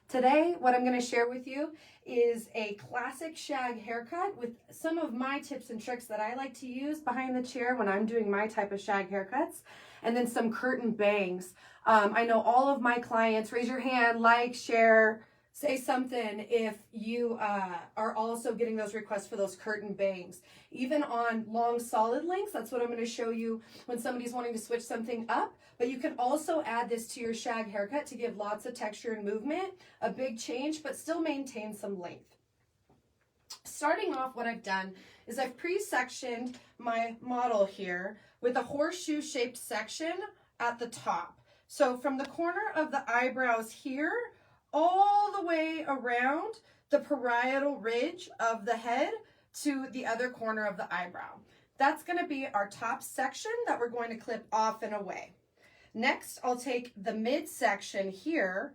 Today, what I'm going to share with you is a classic shag haircut with some of my tips and tricks that I like to use behind the chair when I'm doing my type of shag haircuts, and then some curtain bangs. I know all of my clients, raise your hand, like, share, say something if you are also getting those requests for those curtain bangs. Even on long solid lengths, that's what I'm going to show you when somebody's wanting to switch something up. But you can also add this to your shag haircut to give lots of texture and movement, a big change, but still maintain some length. Starting off, what I've done is I've pre-sectioned my model here with a horseshoe shaped section at the top. So from the corner of the eyebrows here, all the way around the parietal ridge of the head to the other corner of the eyebrow. That's going to be our top section that we're going to clip off and away. Next, I'll take the midsection here,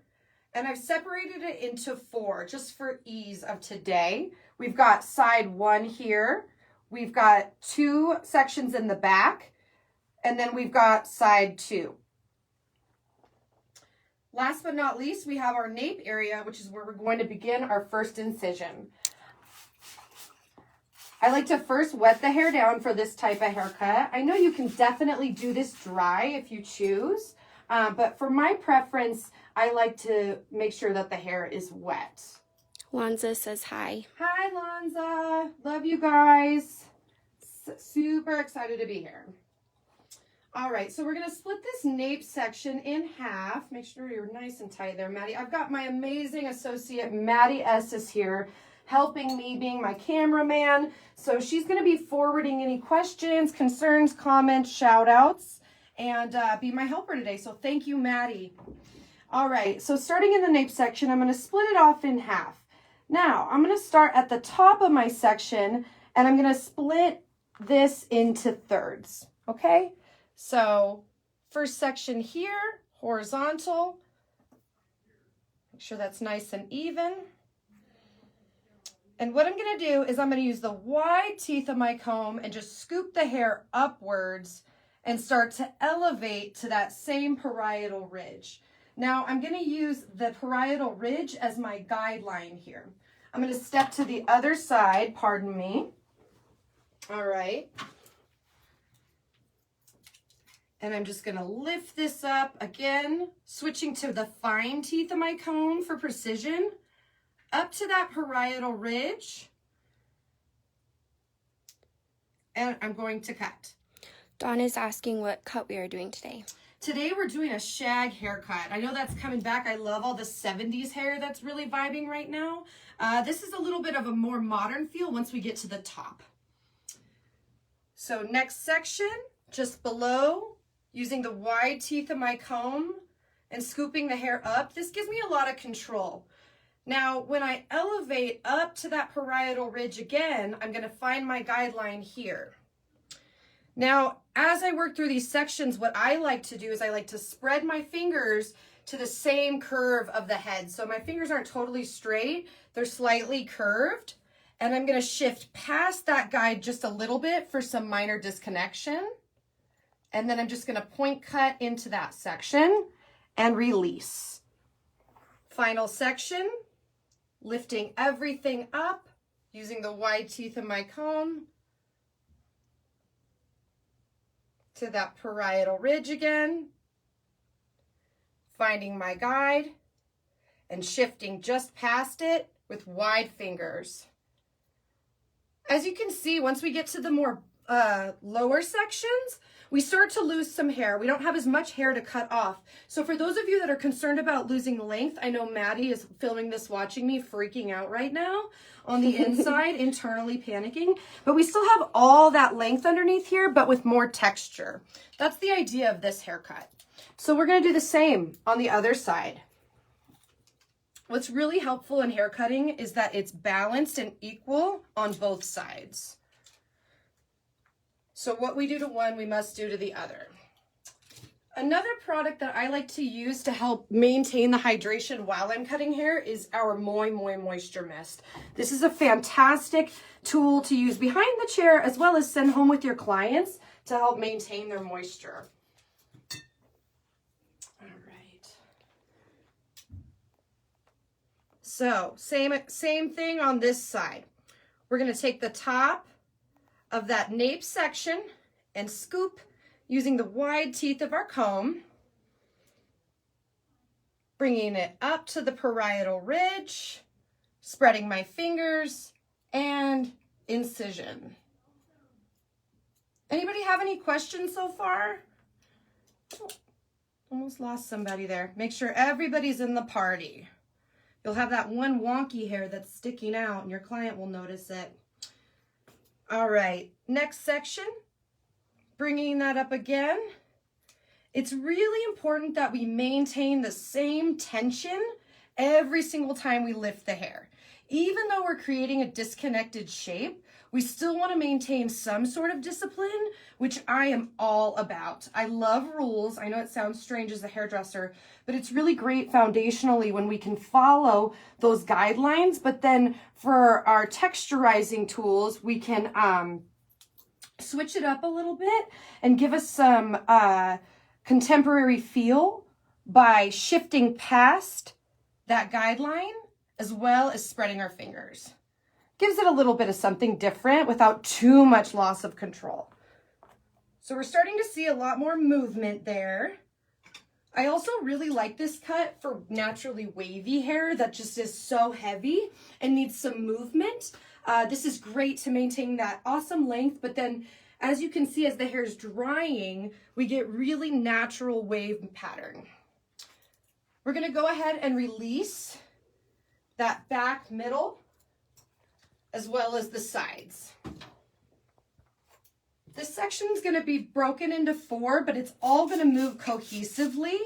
and I've separated it into 4 just for ease of today. We've got side 1 here, we've got 2 sections in the back, and then we've got side 2. Last but not least, we have our nape area, which is where we're going to begin our first incision. I like to first wet the hair down for this type of haircut. I know you can definitely do this dry if you choose, but for my preference, I like to make sure that the hair is wet. Lonza says hi. Hi, Lonza. Love you guys. Super excited to be here. All right, so we're going to split this nape section in half. Make sure you're nice and tight there, Maddie. I've got my amazing associate, Maddie Estes, here, helping me, being my cameraman. So she's going to be forwarding any questions, concerns, comments, shout outs, and be my helper today. So thank you, Maddie. All right, so starting in the nape section, I'm going to split it off in half. Now, I'm going to start at the top of my section, and I'm going to split this into thirds, okay? So first section here, horizontal. Make sure that's nice and even. And what I'm going to do is I'm going to use the wide teeth of my comb and just scoop the hair upwards and start to elevate to that same parietal ridge. Now I'm going to use the parietal ridge as my guideline here. I'm going to step to the other side, pardon me. All right. And I'm just going to lift this up again, switching to the fine teeth of my comb for precision, up to that parietal ridge. And I'm going to cut. Dawn is asking what cut we are doing today. Today we're doing a shag haircut. I know that's coming back. I love all the 70s hair that's really vibing right now. This is a little bit of a more modern feel once we get to the top. So next section, just below, using the wide teeth of my comb and scooping the hair up. This gives me a lot of control. Now, when I elevate up to that parietal ridge again, I'm going to find my guideline here. Now, as I work through these sections, what I like to do is I like to spread my fingers to the same curve of the head. So my fingers aren't totally straight, they're slightly curved. And I'm going to shift past that guide just a little bit for some minor disconnection. And then I'm just going to point cut into that section and release. Final section, lifting everything up using the wide teeth of my comb to that parietal ridge again, finding my guide and shifting just past it with wide fingers. As you can see, once we get to the more lower sections, we start to lose some hair. We don't have as much hair to cut off. So for those of you that are concerned about losing length, I know Maddie is filming this, watching me, freaking out right now on the inside, internally panicking. But we still have all that length underneath here, but with more texture. That's the idea of this haircut. So we're going to do the same on the other side. What's really helpful in hair cutting is that it's balanced and equal on both sides. So what we do to one, we must do to the other. Another product that I like to use to help maintain the hydration while I'm cutting hair is our Moi Moi Moisture Mist. This is a fantastic tool to use behind the chair as well as send home with your clients to help maintain their moisture. All right. So same thing on this side. We're going to take the top of that nape section and scoop using the wide teeth of our comb, bringing it up to the parietal ridge, spreading my fingers, and incision. Anybody have any questions so far? Oh, almost lost somebody there. Make sure everybody's in the party. You'll have that one wonky hair that's sticking out and your client will notice it. All right, next section, bringing that up again. It's really important that we maintain the same tension every single time we lift the hair. Even though we're creating a disconnected shape, we still want to maintain some sort of discipline, which I am all about. I love rules. I know it sounds strange as a hairdresser, but it's really great foundationally when we can follow those guidelines. But then for our texturizing tools, we can switch it up a little bit and give us some contemporary feel by shifting past that guideline as well as spreading our fingers. Gives it a little bit of something different without too much loss of control. So we're starting to see a lot more movement there. I also really like this cut for naturally wavy hair that just is so heavy and needs some movement. This is great to maintain that awesome length, but then as you can see, as the hair is drying, we get really natural wave pattern. We're gonna go ahead and release that back middle as well as the sides. This section is going to be broken into 4, but it's all going to move cohesively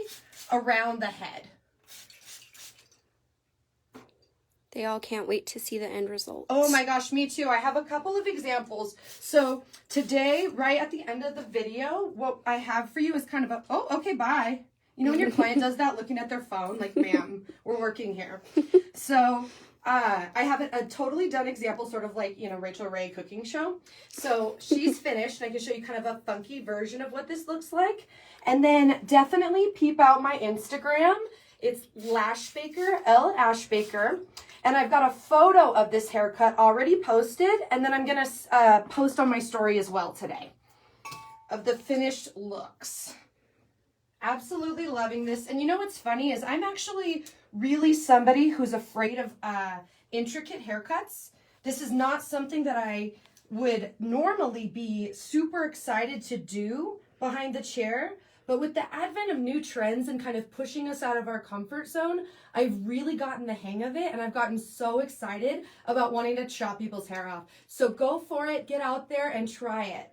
around the head. They all can't wait to see the end result. Oh my gosh, me too. I have a couple of examples. So today, right at the end of the video, what I have for you is kind of a, oh, okay, bye. You know when your client does that looking at their phone, like, ma'am, we're working here. So I have a totally done example, sort of like, you know, Rachel Ray cooking show. So she's finished, and I can show you kind of a funky version of what this looks like. And then definitely peep out my Instagram. It's Lashbaker, L Ashbaker. And I've got a photo of this haircut already posted, and then I'm going to post on my story as well today of the finished looks. Absolutely loving this. And you know what's funny is I'm actually really somebody who's afraid of intricate haircuts. This is not something that I would normally be super excited to do behind the chair. But with the advent of new trends and kind of pushing us out of our comfort zone, I've really gotten the hang of it, and I've gotten so excited about wanting to chop people's hair off. So go for it, get out there and try it.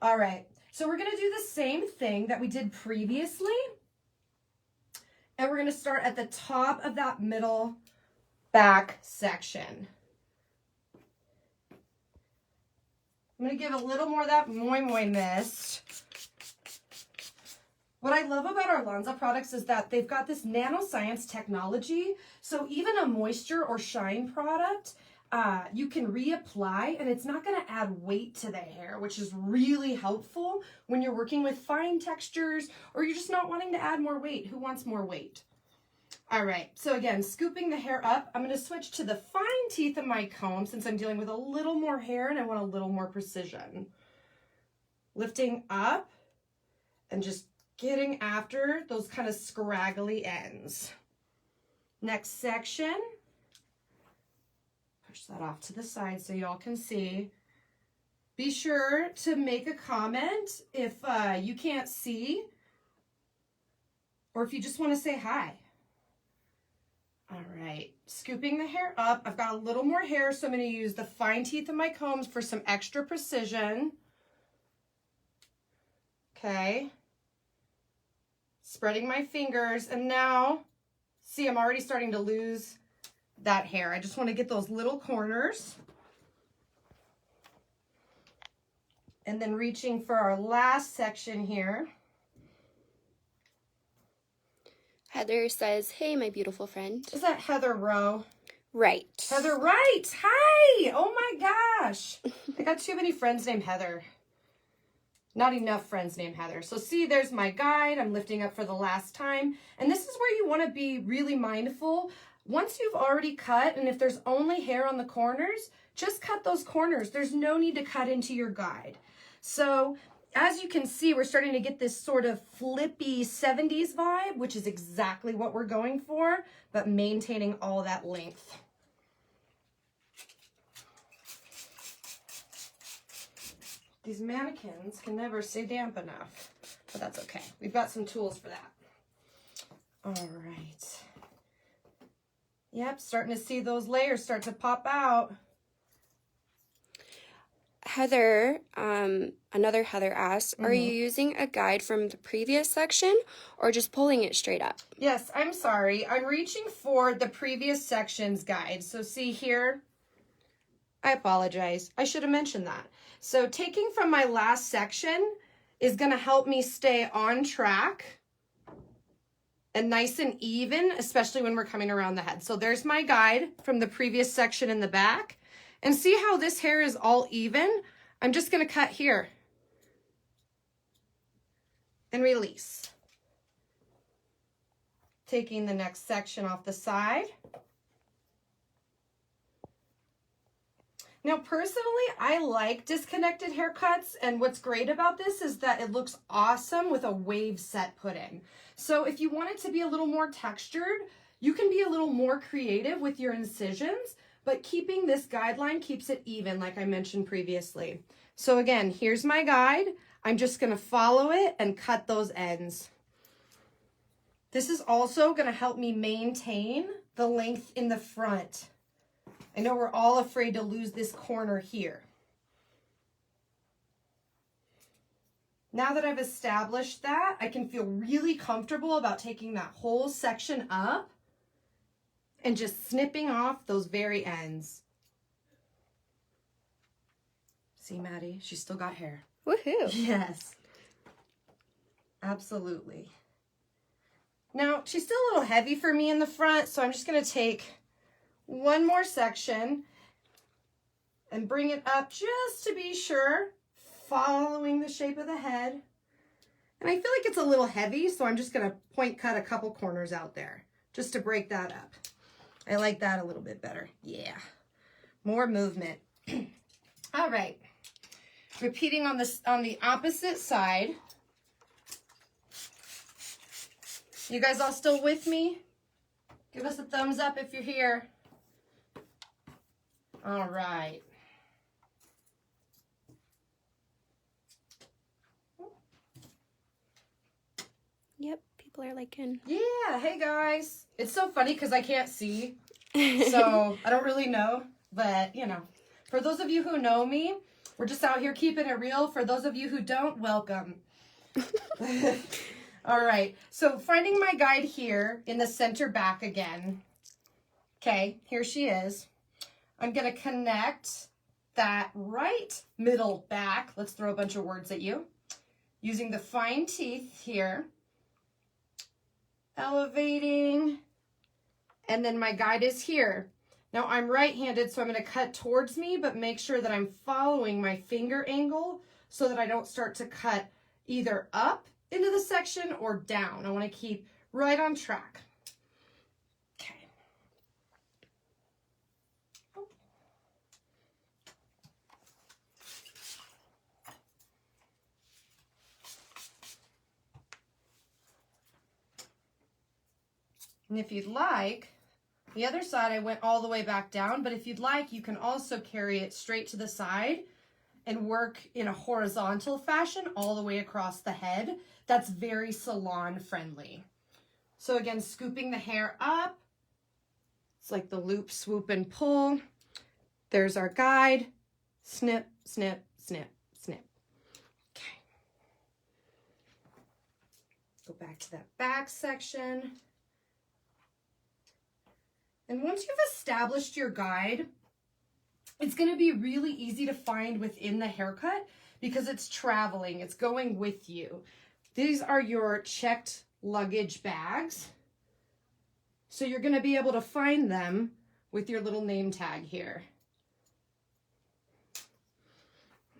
All right. So we're going to do the same thing that we did previously. And we're going to start at the top of that middle back section. I'm going to give a little more of that moi moi mist. What I love about our Lanza products is that they've got this nanoscience technology. So even a moisture or shine product, you can reapply, and it's not going to add weight to the hair, which is really helpful when you're working with fine textures or you're just not wanting to add more weight. Who wants more weight? All right, so again, scooping the hair up, I'm going to switch to the fine teeth of my comb since I'm dealing with a little more hair and I want a little more precision. Lifting up and just getting after those kind of scraggly ends. Next section. Push that off to the side so y'all can see. Be sure to make a comment if you can't see or if you just want to say hi. All right, scooping the hair up. I've got a little more hair, so I'm going to use the fine teeth of my combs for some extra precision. Okay. Spreading my fingers, and now, see, I'm already starting to lose that hair. I just want to get those little corners. And then reaching for our last section here. Heather says, hey, my beautiful friend. Is that Heather Rowe? Right. Heather Wright. Hi. Oh my gosh. I got too many friends named Heather. Not enough friends named Heather. So see, there's my guide. I'm lifting up for the last time. And this is where you want to be really mindful Once you've already cut, and if there's only hair on the corners, just cut those corners. There's no need to cut into your guide. So as you can see, we're starting to get this sort of flippy 70s vibe, which is exactly what we're going for, but maintaining all that length. These mannequins can never stay damp enough, but that's okay. We've got some tools for that. All right. Yep, starting to see those layers start to pop out. Heather, another Heather asked, are you using a guide from the previous section or just pulling it straight up? Yes, I'm sorry. I'm reaching for the previous section's guide. So see here, I apologize. I should have mentioned that. So taking from my last section is going to help me stay on track and nice and even, especially when we're coming around the head. So there's my guide from the previous section in the back. And see how this hair is all even? I'm just going to cut here and release. Taking the next section off the side. Now, personally, I like disconnected haircuts, and what's great about this is that it looks awesome with a wave set put in. So if you want it to be a little more textured, you can be a little more creative with your incisions, but keeping this guideline keeps it even, like I mentioned previously. So again, here's my guide. I'm just gonna follow it and cut those ends. This is also gonna help me maintain the length in the front. I know we're all afraid to lose this corner here. Now that I've established that, I can feel really comfortable about taking that whole section up and just snipping off those very ends. See, Maddie, she's still got hair. Woohoo! Yes, absolutely. Now, she's still a little heavy for me in the front, so I'm just gonna take one more section and bring it up just to be sure, following the shape of the head. And I feel like it's a little heavy, so I'm just gonna point cut a couple corners out there just to break that up. I like that a little bit better. Yeah, more movement. All right, repeating on the opposite side. You guys all still with me? Give us a thumbs up if you're here. All right. Yep, people are liking. Yeah, hey guys. It's so funny because I can't see, so I don't really know. But, you know, for those of you who know me, we're just out here keeping it real. For those of you who don't, welcome. All right, so finding my guide here in the center back again. Okay, here she is. I'm gonna connect that right middle back. Let's throw a bunch of words at you. Using the fine teeth here. Elevating. And then my guide is here. Now I'm right-handed, so I'm gonna cut towards me, but make sure that I'm following my finger angle so that I don't start to cut either up into the section or down. I wanna keep right on track. And if you'd like, the other side I went all the way back down, but if you'd like, you can also carry it straight to the side and work in a horizontal fashion all the way across the head. That's very salon friendly. So again, scooping the hair up. It's like the loop, swoop, and pull. There's our guide. Snip, snip, snip, snip. Okay. Go back to that back section. And once you've established your guide, it's going to be really easy to find within the haircut because it's traveling, it's going with you. These are your checked luggage bags. So you're going to be able to find them with your little name tag here.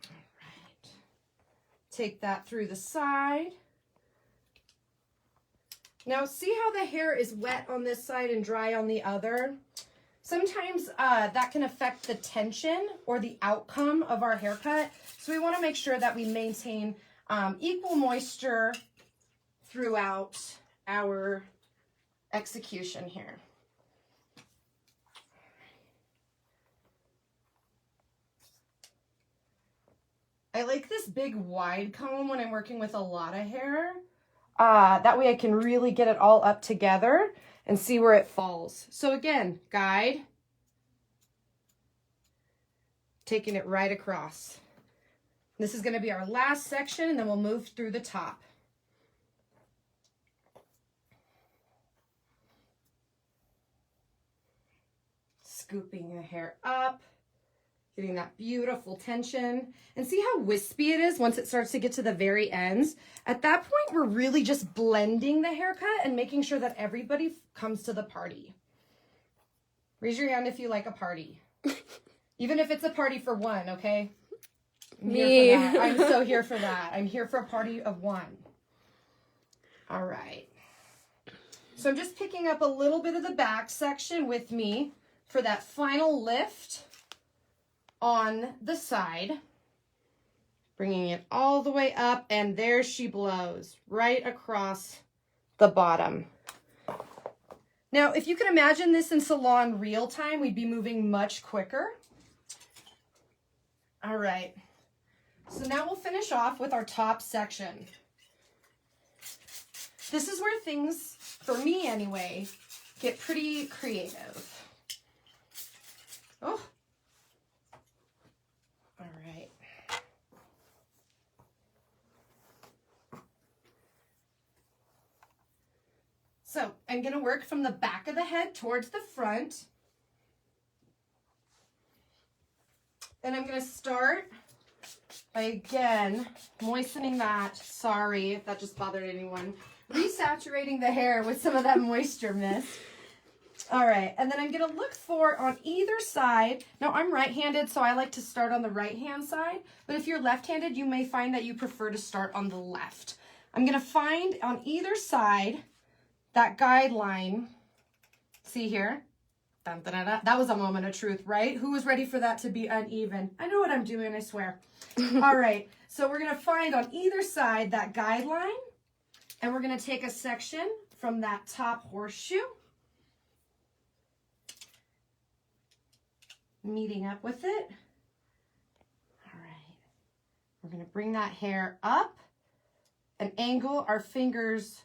All right. Take that through the side. Now, see how the hair is wet on this side and dry on the other? Sometimes that can affect the tension or the outcome of our haircut. So we want to make sure that we maintain equal moisture throughout our execution here. I like this big wide comb when I'm working with a lot of hair. That way I can really get it all up together and see where it falls. So again, guide, taking it right across. This is going to be our last section, and then we'll move through the top. Scooping the hair up, getting that beautiful tension. And see how wispy it is once it starts to get to the very ends? At that point, we're really just blending the haircut and making sure that everybody comes to the party. Raise your hand if you like a party. Even if it's a party for one, okay? I'm here for that. I'm so here for that. I'm here for a party of one. All right. So I'm just picking up a little bit of the back section with me for that final lift on the side. Bringing it all the way up, and there she blows right across the bottom. Now, if you can imagine this in salon real time, we'd be moving much quicker. All right. So now we'll finish off with our top section. This is where things, for me anyway, get pretty creative. Oh. All right. So I'm going to work from the back of the head towards the front. And I'm going to start by, again, moistening that. Sorry if that just bothered anyone. Resaturating the hair with some of that moisture mist. All right, and then I'm going to look for on either side. Now, I'm right-handed, so I like to start on the right-hand side. But if you're left-handed, you may find that you prefer to start on the left. I'm going to find on either side that guideline. See here? Dun, dun, dun, dun. That was a moment of truth, right? Who was ready for that to be uneven? I know what I'm doing, I swear. All right, so we're going to find on either side that guideline, and we're going to take a section from that top horseshoe, meeting up with it. All right, we're going to bring that hair up and angle our fingers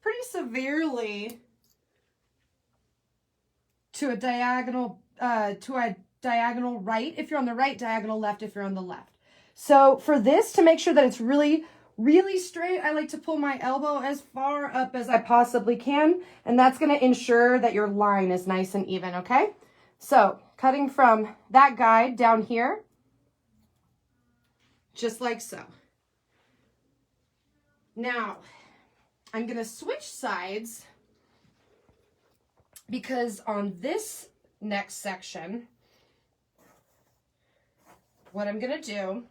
pretty severely to a diagonal right if you're on the right, diagonal left if you're on the left. So for this, to make sure that it's really straight, I like to pull my elbow as far up as I possibly can, and that's going to ensure that your line is nice and even, okay? So cutting from that guide down here, just like so. Now, I'm going to switch sides because on this next section, what I'm going to do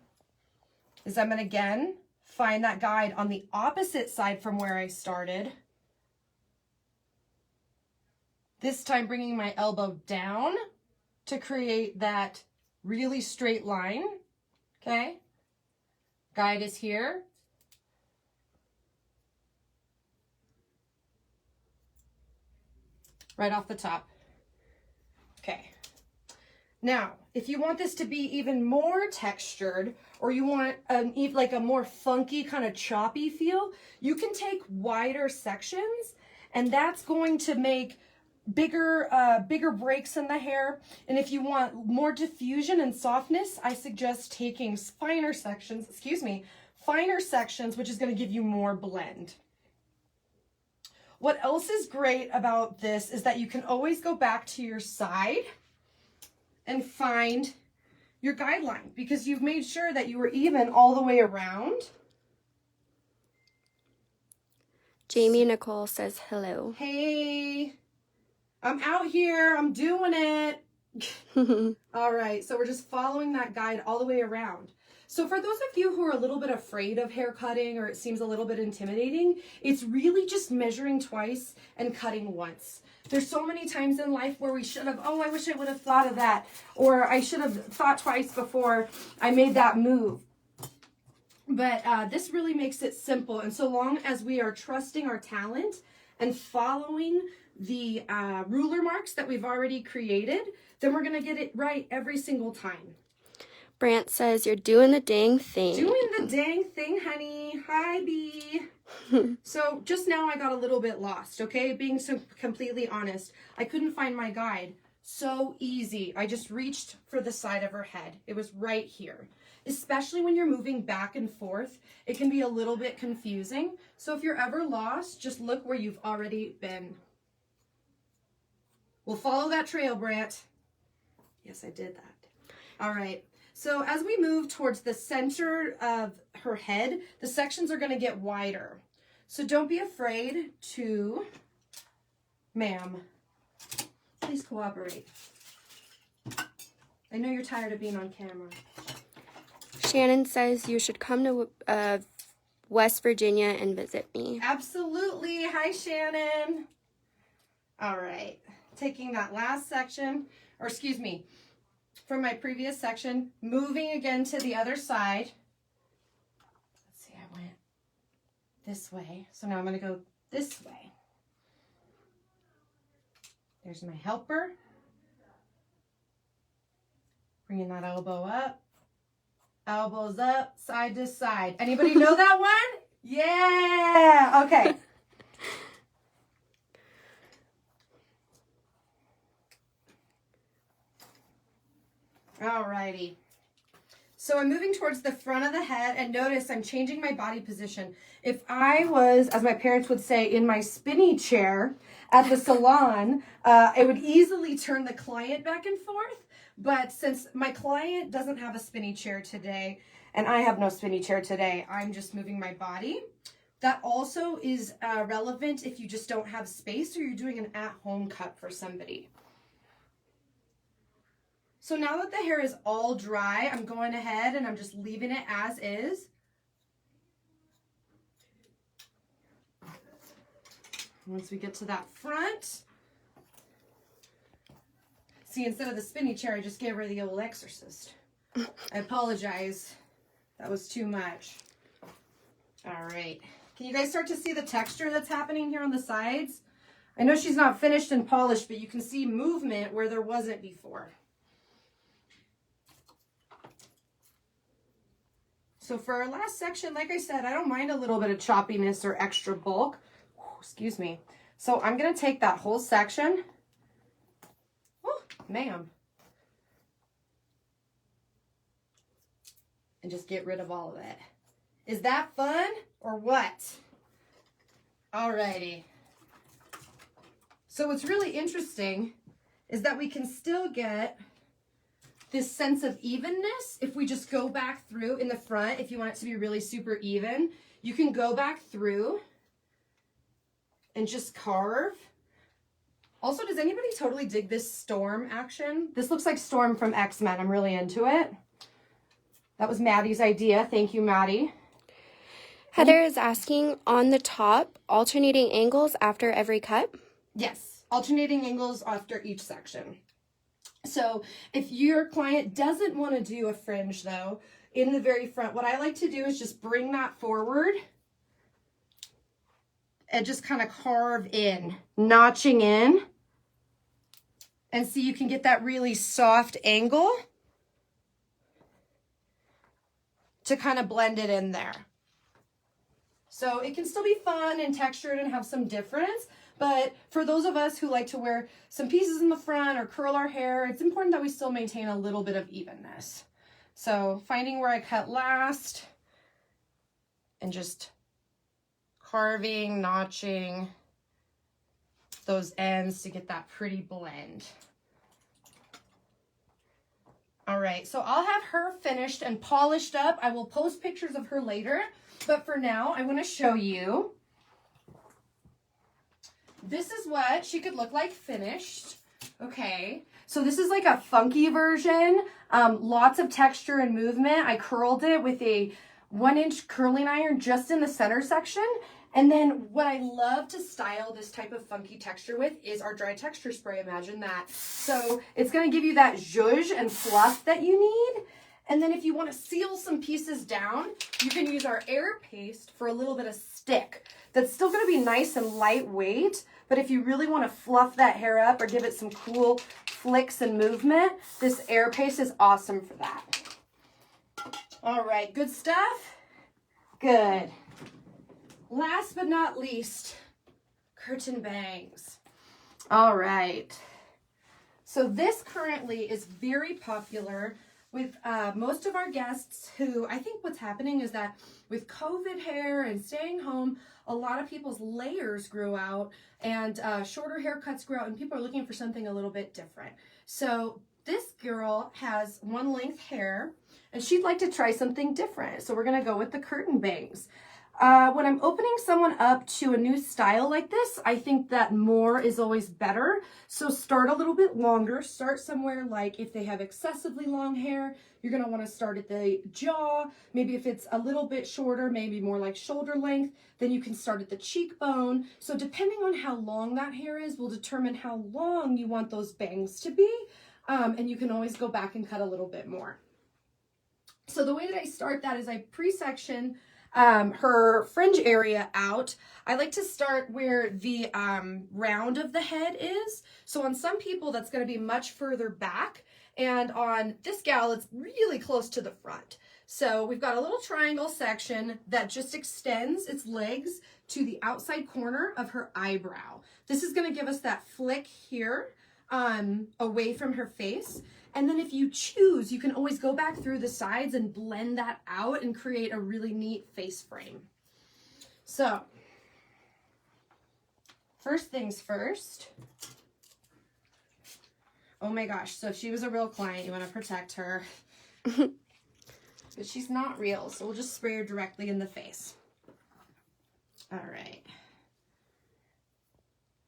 is I'm going to again find that guide on the opposite side from where I started. This time bringing my elbow down to create that really straight line, okay? Guide is here. Right off the top. Okay. Now, if you want this to be even more textured, or you want like a more funky kind of choppy feel, you can take wider sections, and that's going to make bigger breaks in the hair. And if you want more diffusion and softness, I suggest taking finer sections, which is going to give you more blend. What else is great about this is that you can always go back to your side and find your guideline because you've made sure that you were even all the way around. Jamie Nicole says hello. Hey, I'm out here. I'm doing it. All right, so we're just following that guide all the way around. So for those of you who are a little bit afraid of hair cutting or it seems a little bit intimidating, it's really just measuring twice and cutting once. There's so many times in life where we should have, oh, I wish I would have thought of that, or I should have thought twice before I made that move. But this really makes it simple. And so long as we are trusting our talent and following the ruler marks that we've already created, then we're going to get it right every single time. Brant says, you're doing the dang thing. Doing the dang thing, honey. Hi, Bee. So just now I got a little bit lost, okay? Being so completely honest. I couldn't find my guide. So easy. I just reached for the side of her head. It was right here. Especially when you're moving back and forth, it can be a little bit confusing. So if you're ever lost, just look where you've already been. We'll follow that trail, Brant. Yes, I did that. All right. So as we move towards the center of her head, the sections are going to get wider. So don't be afraid to, ma'am, please cooperate. I know you're tired of being on camera. Shannon says you should come to West Virginia and visit me. Absolutely. Hi, Shannon. All right. Taking that last section, or excuse me, from my previous section, moving again to the other side. Let's see, I went this way. So now I'm going to go this way. There's my helper. Bringing that elbow up. Elbows up, side to side. Anybody know that one? Yeah. Okay. Alrighty. So I'm moving towards the front of the head, and notice I'm changing my body position. If I was, as my parents would say, in my spinny chair at the salon, it would easily turn the client back and forth. But since my client doesn't have a spinny chair today, and I have no spinny chair today, I'm just moving my body. That also is relevant if you just don't have space or you're doing an at-home cut for somebody. So now that the hair is all dry, I'm going ahead and I'm just leaving it as is. Once we get to that front, see, instead of the spinny chair, I just gave her the old exorcist. I apologize. That was too much. All right. Can you guys start to see the texture that's happening here on the sides? I know she's not finished and polished, but you can see movement where there wasn't before. So for our last section, like I said, I don't mind a little bit of choppiness or extra bulk. Excuse me. So I'm going to take that whole section. Oh, ma'am. And just get rid of all of it. Is that fun or what? Alrighty. So what's really interesting is that we can still get this sense of evenness if we just go back through in the front. If you want it to be really super even, you can go back through and just carve. Also, does anybody totally dig this Storm action? This looks like Storm from X-Men. I'm really into it. That was Maddie's idea. Thank you, Maddie. Heather is asking, on the top, alternating angles after every cut? Yes, alternating angles after each section. So if your client doesn't want to do a fringe, though, in the very front, what I like to do is just bring that forward and just kind of carve in, notching in. And see, you can get that really soft angle to kind of blend it in there. So it can still be fun and textured and have some difference. But for those of us who like to wear some pieces in the front or curl our hair, it's important that we still maintain a little bit of evenness. So finding where I cut last and just carving, notching those ends to get that pretty blend. All right, so I'll have her finished and polished up. I will post pictures of her later, but for now, I want to show you. This is what she could look like finished. Okay, so this is like a funky version. Lots of texture and movement. I curled it with a 1-inch curling iron just in the center section. And then what I love to style this type of funky texture with is our dry texture spray. Imagine that. So it's going to give you that zhuzh and fluff that you need. And then if you want to seal some pieces down, you can use our air paste for a little bit of stick. That's still going to be nice and lightweight, but if you really want to fluff that hair up or give it some cool flicks and movement, this air paste is awesome for that. All right, good stuff? Good. Last but not least, curtain bangs. All right. So this currently is very popular with most of our guests who, I think what's happening is that with COVID hair and staying home, a lot of people's layers grew out and shorter haircuts grew out, and people are looking for something a little bit different. So this girl has one length hair and she'd like to try something different. So we're gonna go with the curtain bangs. When I'm opening someone up to a new style like this, I think that more is always better. So start a little bit longer. Start somewhere like if they have excessively long hair, you're going to want to start at the jaw. Maybe if it's a little bit shorter, maybe more like shoulder length, then you can start at the cheekbone. So depending on how long that hair is will determine how long you want those bangs to be. And you can always go back and cut a little bit more. So the way that I start that is I pre-section her fringe area out. I like to start where the round of the head is. So on some people that's going to be much further back, and on this gal it's really close to the front. So we've got a little triangle section that just extends its legs to the outside corner of her eyebrow. This is going to give us that flick here away from her face. And then if you choose, you can always go back through the sides and blend that out and create a really neat face frame. So, first things first. Oh my gosh, so if she was a real client, you want to protect her. But she's not real, so we'll just spray her directly in the face. All right.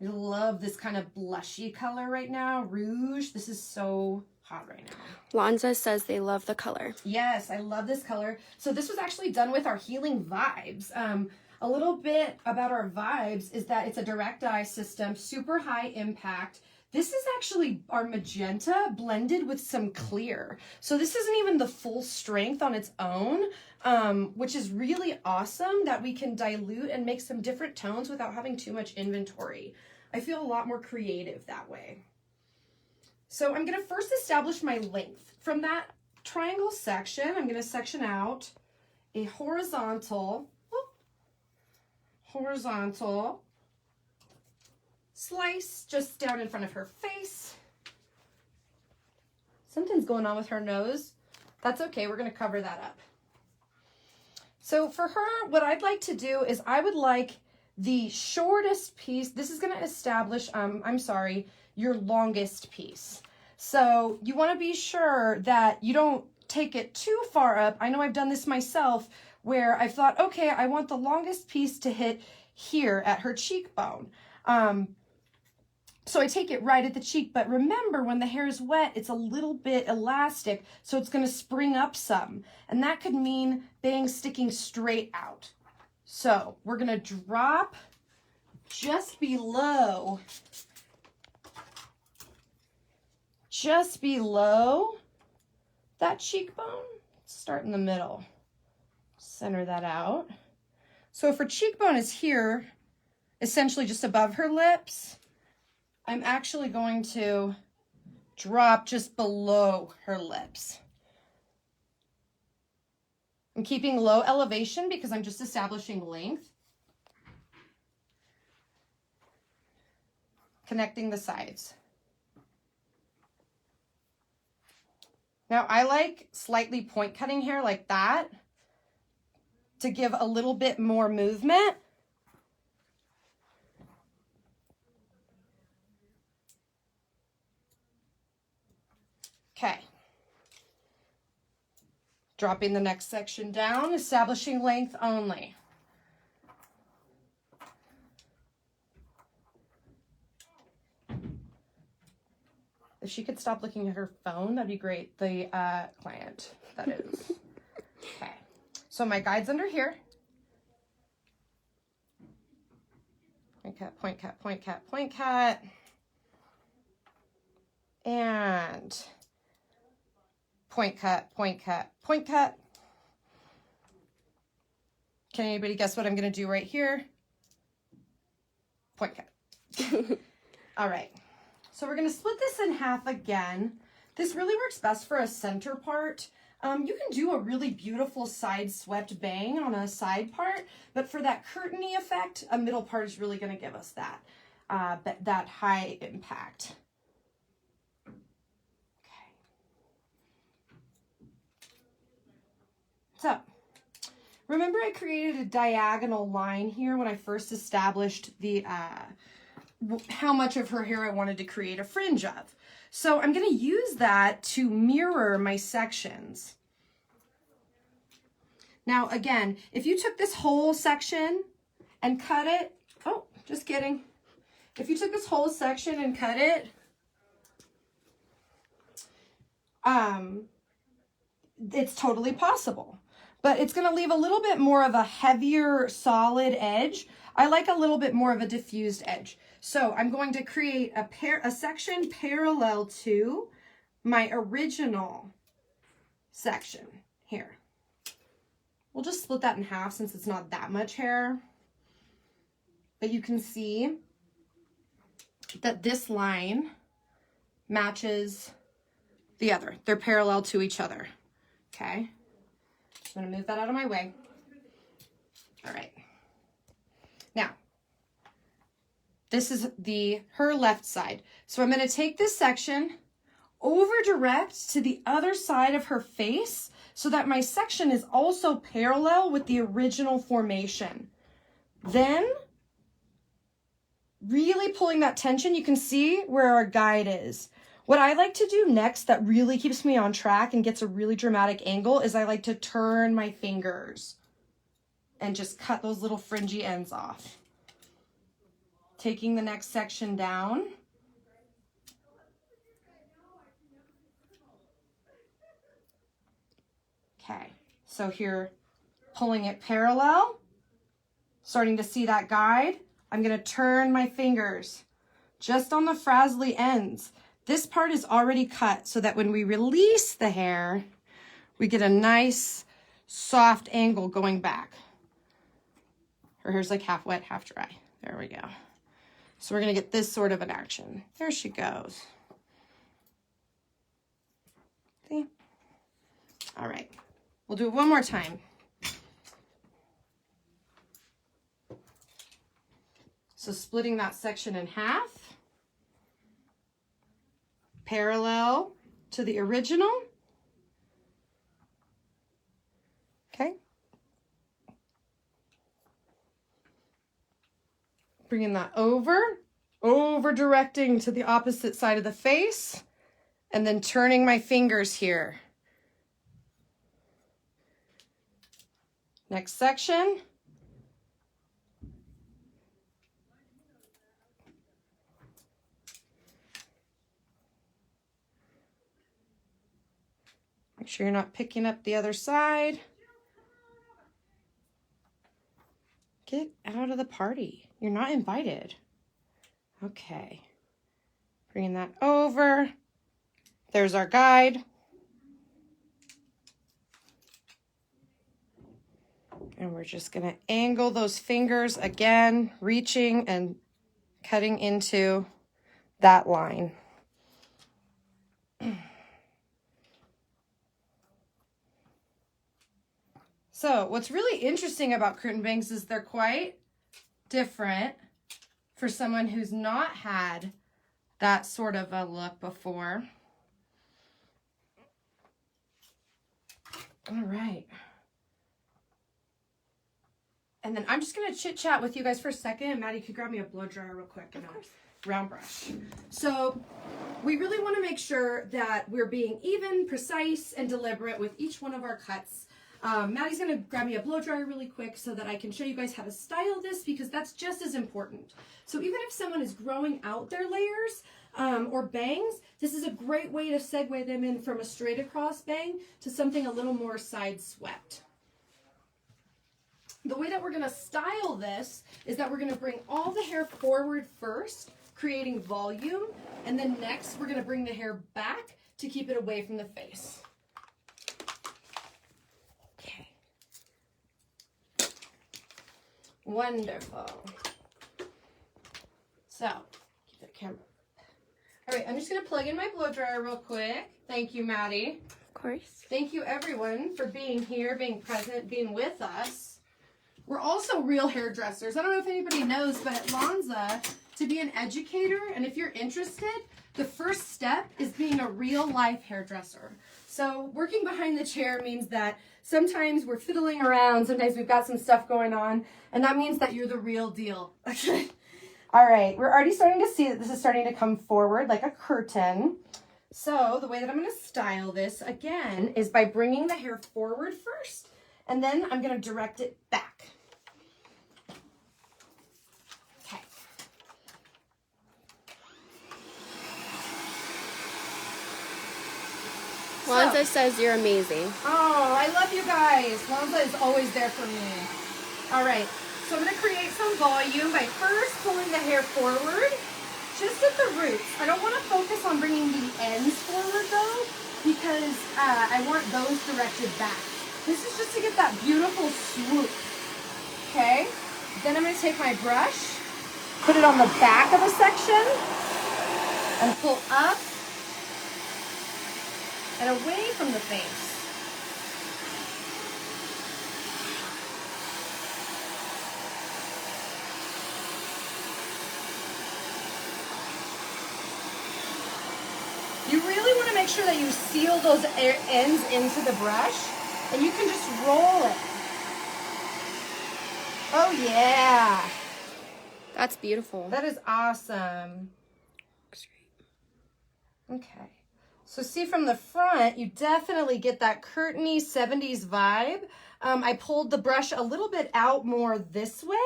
I love this kind of blushy color right now. Rouge. This is so hot right now. Lanza says they love the color. Yes, I love this color. So this was actually done with our Healing Vibes. A little bit about our Vibes is that it's a direct dye system, super high impact. This is actually our magenta blended with some clear. So this isn't even the full strength on its own, which is really awesome that we can dilute and make some different tones without having too much inventory. I feel a lot more creative that way. So I'm going to first establish my length. From that triangle section, I'm going to section out a horizontal slice just down in front of her face. Something's going on with her nose. That's okay, we're going to cover that up. So for her, what I'd like to do is I would like the shortest piece. This is going to establish, your longest piece. So you want to be sure that you don't take it too far up. I know I've done this myself where I've thought, okay, I want the longest piece to hit here at her cheekbone. So I take it right at the cheek, but remember when the hair is wet, it's a little bit elastic, so it's going to spring up some. And that could mean bangs sticking straight out. So we're going to drop just below that cheekbone. Start in the middle. Center that out. So if her cheekbone is here, essentially just above her lips, I'm actually going to drop just below her lips. I'm keeping low elevation because I'm just establishing length. Connecting the sides. Now I like slightly point cutting hair like that to give a little bit more movement. Okay. Dropping the next section down, establishing length only. If she could stop looking at her phone, that'd be great. The client, that is. Okay. So my guide's under here. Point cut, point cut, point cut, point cut. And point cut, point cut, point cut. Can anybody guess what I'm going to do right here? Point cut. All right. So we're going to split this in half again. This really works best for a center part. You can do a really beautiful side swept bang on a side part, but for that curtainy effect, a middle part is really going to give us that, that high impact. Okay. So, remember I created a diagonal line here when I first established the how much of her hair I wanted to create a fringe of. So I'm going to use that to mirror my sections. Now again, if you took this whole section and cut it, oh, just kidding. If you took this whole section and cut it, it's totally possible. But it's going to leave a little bit more of a heavier, solid edge. I like a little bit more of a diffused edge. So I'm going to create a section parallel to my original section here. We'll just split that in half since it's not that much hair. But you can see that this line matches the other. They're parallel to each other. Okay. I'm going to move that out of my way. All right. Now, this is her left side. So I'm going to take this section, over direct to the other side of her face so that my section is also parallel with the original formation. Then, really pulling that tension, you can see where our guide is. What I like to do next that really keeps me on track and gets a really dramatic angle is I like to turn my fingers and just cut those little fringy ends off. Taking the next section down. Okay, so here, pulling it parallel, starting to see that guide. I'm going to turn my fingers just on the frazzly ends. This part is already cut so that when we release the hair, we get a nice soft angle going back. Her hair's like half wet, half dry. There we go. So we're going to get this sort of an action. There she goes. See? All right. We'll do it one more time. So splitting that section in half, parallel to the original. Okay. Bringing that over directing to the opposite side of the face, and then turning my fingers here. Next section. Make sure you're not picking up the other side. Get out of the party. You're not invited. Okay. Bringing that over. There's our guide. And we're just going to angle those fingers again, reaching and cutting into that line. So what's really interesting about curtain bangs is they're quite different for someone who's not had that sort of a look before. All right. And then I'm just going to chit chat with you guys for a second. Maddie, could grab me a blow dryer real quick and a round brush. So we really want to make sure that we're being even, precise, and deliberate with each one of our cuts. Maddie's going to grab me a blow dryer really quick so that I can show you guys how to style this, because that's just as important. So even if someone is growing out their layers, or bangs, this is a great way to segue them in from a straight across bang to something a little more side swept. The way that we're going to style this is that we're going to bring all the hair forward first, creating volume, and then next we're going to bring the hair back to keep it away from the face. Okay. Wonderful. So, keep the camera. All right, I'm just going to plug in my blow dryer real quick. Thank you, Maddie. Of course. Thank you, everyone, for being here, being present, being with us. We're also real hairdressers. I don't know if anybody knows, but at Lonza, to be an educator, and if you're interested, the first step is being a real life hairdresser. So working behind the chair means that sometimes we're fiddling around, sometimes we've got some stuff going on, and that means that you're the real deal. All right, we're already starting to see that this is starting to come forward like a curtain. So the way that I'm going to style this, again, is by bringing the hair forward first, and then I'm going to direct it back. Okay. Lonza says you're amazing. Oh, I love you guys. Lonza is always there for me. All right, so I'm going to create some volume by first pulling the hair forward, just at the roots. I don't want to focus on bringing the ends forward, though, because I want those directed back. This is just to get that beautiful swoop, okay? Then I'm going to take my brush, put it on the back of a section, and pull up and away from the face. You really want to make sure that you seal those ends into the brush, and you can just roll it. Oh yeah. That's beautiful. That is awesome. Okay. So see from the front, you definitely get that curtainy 70s vibe. I pulled the brush a little bit out more this way.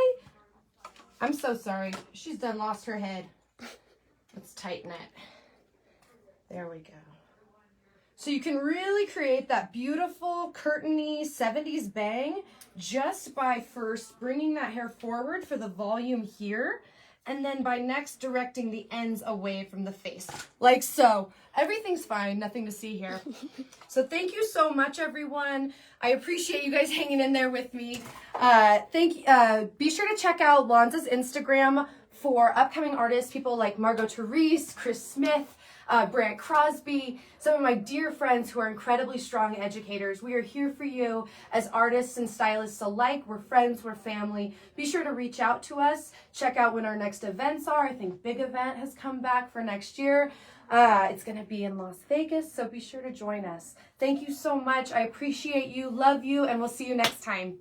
I'm so sorry. She's done lost her head. Let's tighten it. There we go. So you can really create that beautiful curtainy 70s bang just by first bringing that hair forward for the volume here, and then by next directing the ends away from the face, like so. Everything's fine, nothing to see here. So thank you so much, everyone. I appreciate you guys hanging in there with me. Be sure to check out Lonza's Instagram for upcoming artists, people like Margot Therese, Chris Smith, Brant Crosby, some of my dear friends who are incredibly strong educators. We are here for you as artists and stylists alike. We're friends, we're family. Be sure to reach out to us. Check out when our next events are. I think Big Event has come back for next year. It's going to be in Las Vegas, so be sure to join us. Thank you so much. I appreciate you, love you, and we'll see you next time.